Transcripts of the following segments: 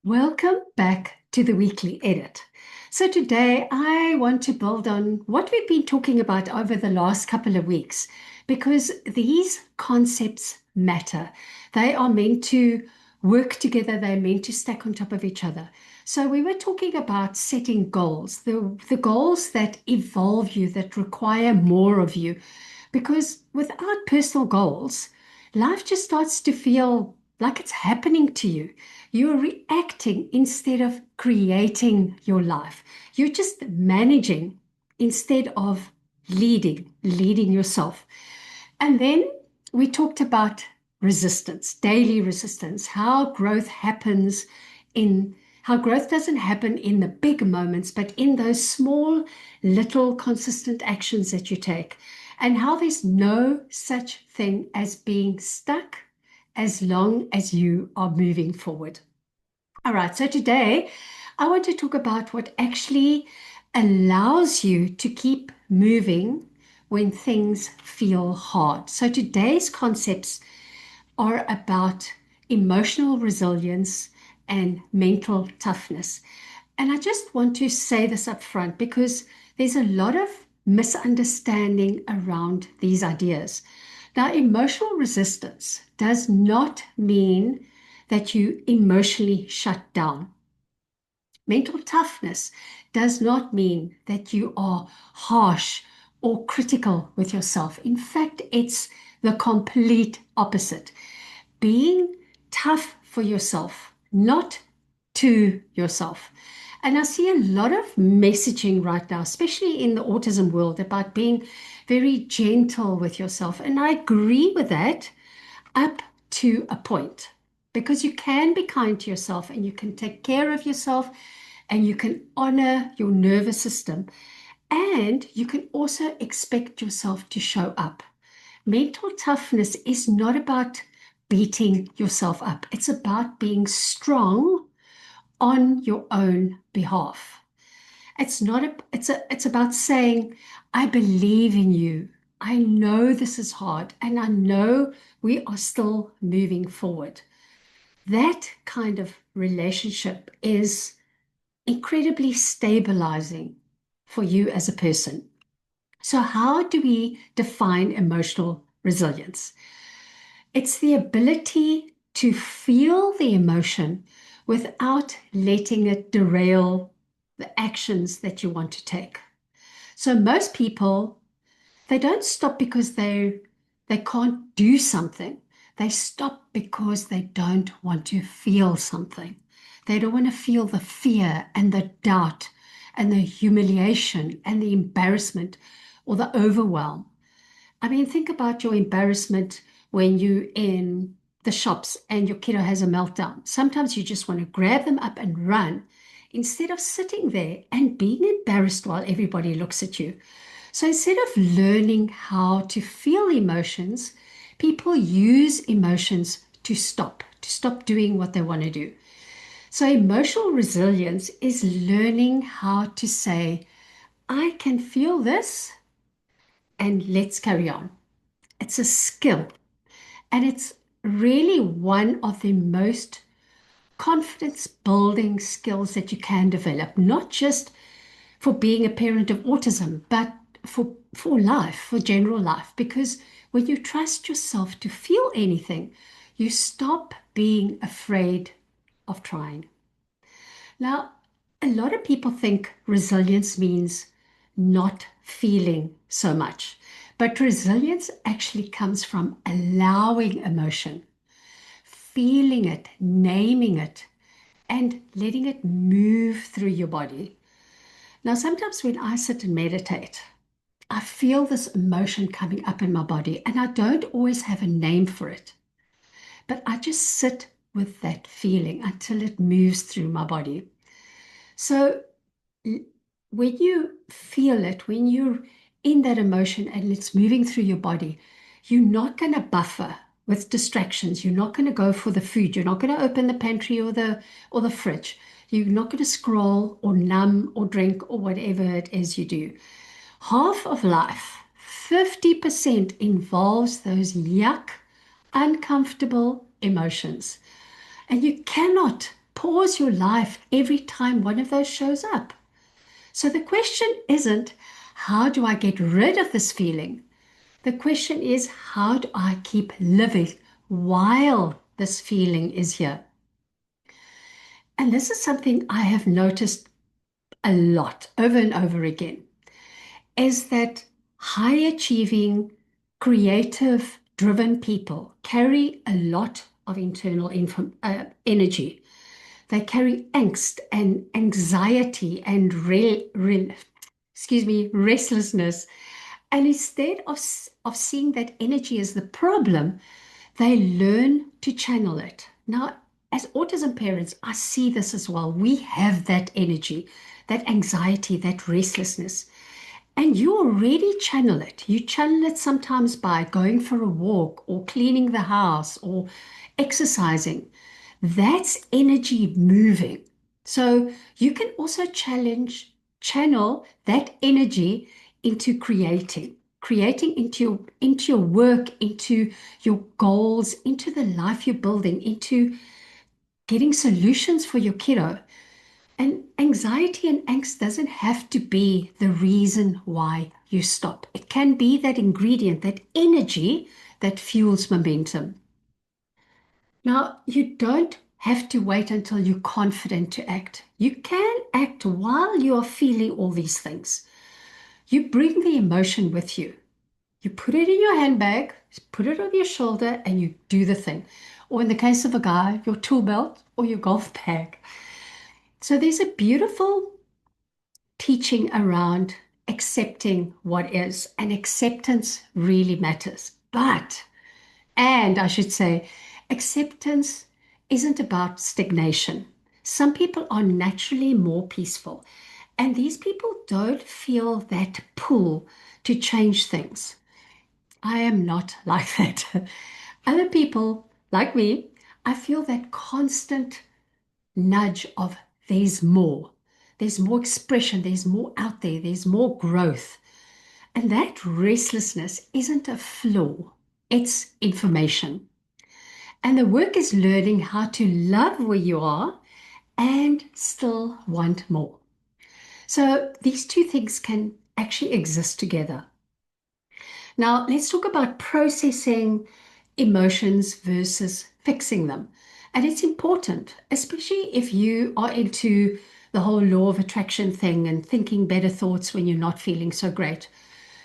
Welcome back to the weekly edit. So, today I want to build on what we've been talking about over the last couple of weeks because these concepts matter. They are meant to work together, they're meant to stack on top of each other. So, we were talking about setting goals, the goals that evolve you, that require more of you, because without personal goals, life just starts to feel like it's happening to you. You're reacting instead of creating your life. You're just managing instead of leading yourself. And then we talked about resistance, daily resistance, in how growth doesn't happen in the big moments, but in those small, little, consistent actions that you take, and how there's no such thing as being stuck as long as you are moving forward. All right, so today I want to talk about what actually allows you to keep moving when things feel hard. So today's concepts are about emotional resilience and mental toughness. And I just want to say this up front because there's a lot of misunderstanding around these ideas. Now, emotional resistance does not mean that you emotionally shut down. Mental toughness does not mean that you are harsh or critical with yourself. In fact, it's the complete opposite. Being tough for yourself, not to yourself. And I see a lot of messaging right now, especially in the autism world, about being very gentle with yourself. And I agree with that up to a point, because you can be kind to yourself and you can take care of yourself and you can honor your nervous system. And you can also expect yourself to show up. Mental toughness is not about beating yourself up. It's about being strong on your own behalf. It's not a, it's about saying, I believe in you. I know this is hard and I know we are still moving forward. That kind of relationship is incredibly stabilizing for you as a person. So, how do we define emotional resilience? It's the ability to feel the emotion without letting it derail the actions that you want to take. So most people, they don't stop because they can't do something. They stop because they don't want to feel something. They don't want to feel the fear and the doubt and the humiliation and the embarrassment or the overwhelm. I mean, think about your embarrassment when you're in the shops and your kiddo has a meltdown. Sometimes you just want to grab them up and run instead of sitting there and being embarrassed while everybody looks at you. So instead of learning how to feel emotions, people use emotions to stop doing what they want to do. So emotional resilience is learning how to say, I can feel this and let's carry on. It's a skill. And it's really one of the most confidence building skills that you can develop, not just for being a parent of autism, but for life, for general life. Because when you trust yourself to feel anything, you stop being afraid of trying. Now, a lot of people think resilience means not feeling so much. But resilience actually comes from allowing emotion, feeling it, naming it, and letting it move through your body. Now, sometimes when I sit and meditate, I feel this emotion coming up in my body, and I don't always have a name for it, but I just sit with that feeling until it moves through my body. So when you feel it, when you're in that emotion and it's moving through your body, you're not going to buffer with distractions. You're not going to go for the food. You're not going to open the pantry or the fridge. You're not going to scroll or numb or drink or whatever it is you do. Half of life, 50% involves those yuck, uncomfortable emotions. And you cannot pause your life every time one of those shows up. So the question isn't, how do I get rid of this feeling? The question is, how do I keep living while this feeling is here? And this is something I have noticed a lot over and over again, is that high achieving, creative, driven people carry a lot of internal energy. They carry angst and anxiety and restlessness. And instead of seeing that energy as the problem, they learn to channel it. Now, as autism parents, I see this as well. We have that energy, that anxiety, that restlessness. And you already channel it. You channel it sometimes by going for a walk or cleaning the house or exercising. That's energy moving. So you can also channel that energy into creating into your work, into your goals, into the life you're building, into getting solutions for your kiddo. And anxiety and angst doesn't have to be the reason why you stop. It can be that ingredient, that energy that fuels momentum. Now, you don't have to wait until you're confident to act. You can act while you are feeling all these things. You bring the emotion with you. You put it in your handbag, put it on your shoulder, and you do the thing. Or in the case of a guy, your tool belt or your golf bag. So there's a beautiful teaching around accepting what is, and acceptance really matters. And I should say, acceptance isn't about stagnation. Some people are naturally more peaceful, and these people don't feel that pull to change things. I am not like that. Other people, like me, I feel that constant nudge of there's more. There's more expression, there's more out there, there's more growth. And that restlessness isn't a flaw, it's information. And the work is learning how to love where you are and still want more. So these two things can actually exist together. Now, let's talk about processing emotions versus fixing them. And it's important, especially if you are into the whole law of attraction thing and thinking better thoughts when you're not feeling so great.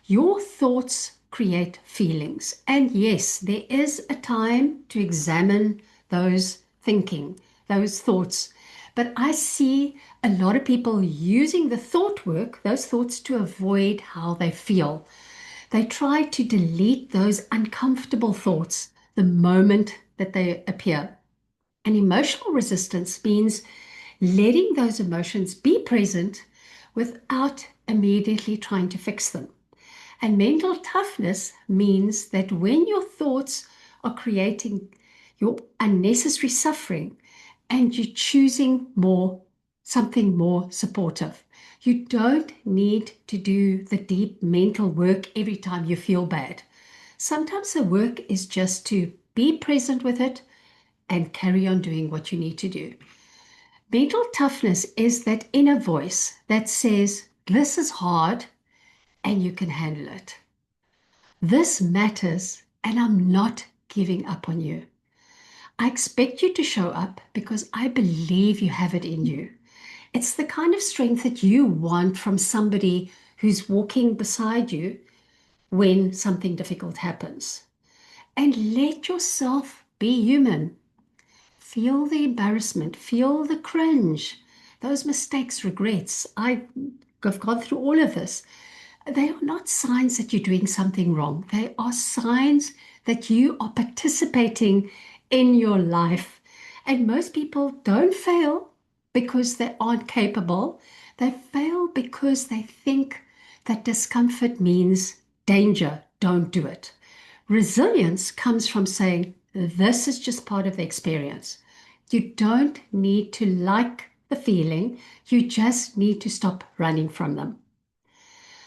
Your thoughts create feelings. And yes, there is a time to examine those thinking, those thoughts. But I see a lot of people using the thought work, those thoughts, to avoid how they feel. They try to delete those uncomfortable thoughts the moment that they appear. And emotional resistance means letting those emotions be present without immediately trying to fix them. And mental toughness means that when your thoughts are creating your unnecessary suffering and you're choosing something more supportive. You don't need to do the deep mental work every time you feel bad. Sometimes the work is just to be present with it and carry on doing what you need to do. Mental toughness is that inner voice that says, this is hard and you can handle it. This matters and I'm not giving up on you. I expect you to show up because I believe you have it in you. It's the kind of strength that you want from somebody who's walking beside you when something difficult happens. And let yourself be human. Feel the embarrassment, feel the cringe, those mistakes, regrets. I've gone through all of this. They are not signs that you're doing something wrong. They are signs that you are participating in your life. And most people don't fail because they aren't capable. They fail because they think that discomfort means danger. Don't do it. Resilience comes from saying, this is just part of the experience. You don't need to like the feeling. You just need to stop running from them.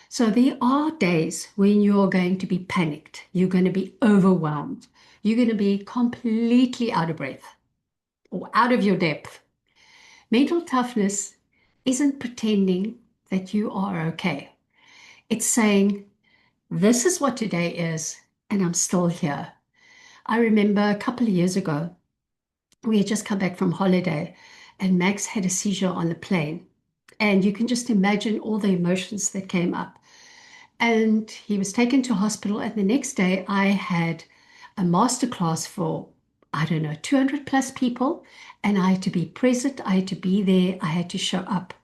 So there are days when you're going to be panicked. You're going to be overwhelmed. You're going to be completely out of breath or out of your depth. Mental toughness isn't pretending that you are okay. It's saying, this is what today is, and I'm still here. I remember a couple of years ago, we had just come back from holiday, and Max had a seizure on the plane. And you can just imagine all the emotions that came up. And he was taken to hospital. And the next day, I had a masterclass for, I don't know, 200 plus people. And I had to be present, I had to be there, I had to show up.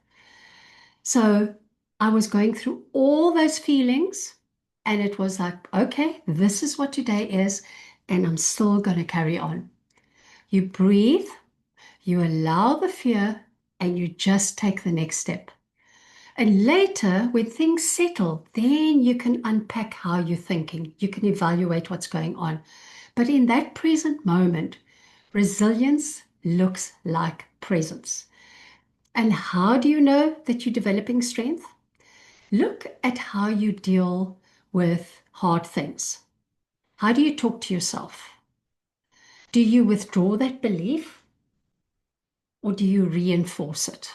So I was going through all those feelings. And it was like, okay, this is what today is. And I'm still going to carry on. You breathe, you allow the fear, and you just take the next step. And later, when things settle, then you can unpack how you're thinking. You can evaluate what's going on. But in that present moment, resilience looks like presence. And how do you know that you're developing strength? Look at how you deal with hard things. How do you talk to yourself? Do you withdraw that belief or do you reinforce it?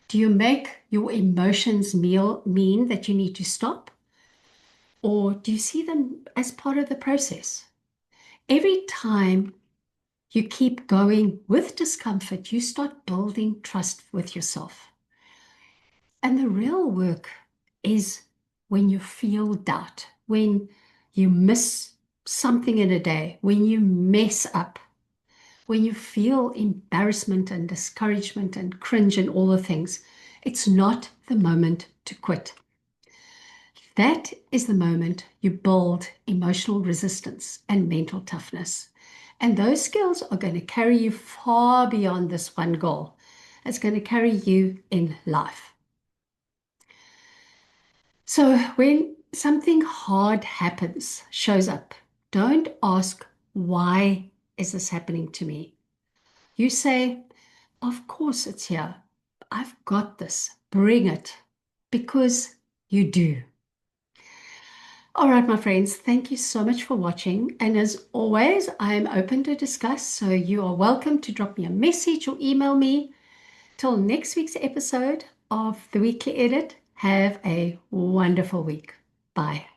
Do you make your emotions mean that you need to stop? Or do you see them as part of the process? Every time you keep going with discomfort, you start building trust with yourself. And the real work is when you feel doubt, when you miss something in a day, when you mess up, when you feel embarrassment and discouragement and cringe and all the things. It's not the moment to quit. That is the moment you build emotional resistance and mental toughness. And those skills are going to carry you far beyond this one goal. It's going to carry you in life. So when something hard happens, shows up, don't ask, why is this happening to me? You say, of course it's here. I've got this. Bring it. Because you do. All right, my friends, thank you so much for watching. And as always, I am open to discuss. So you are welcome to drop me a message or email me. Till next week's episode of the Weekly Edit, have a wonderful week. Bye.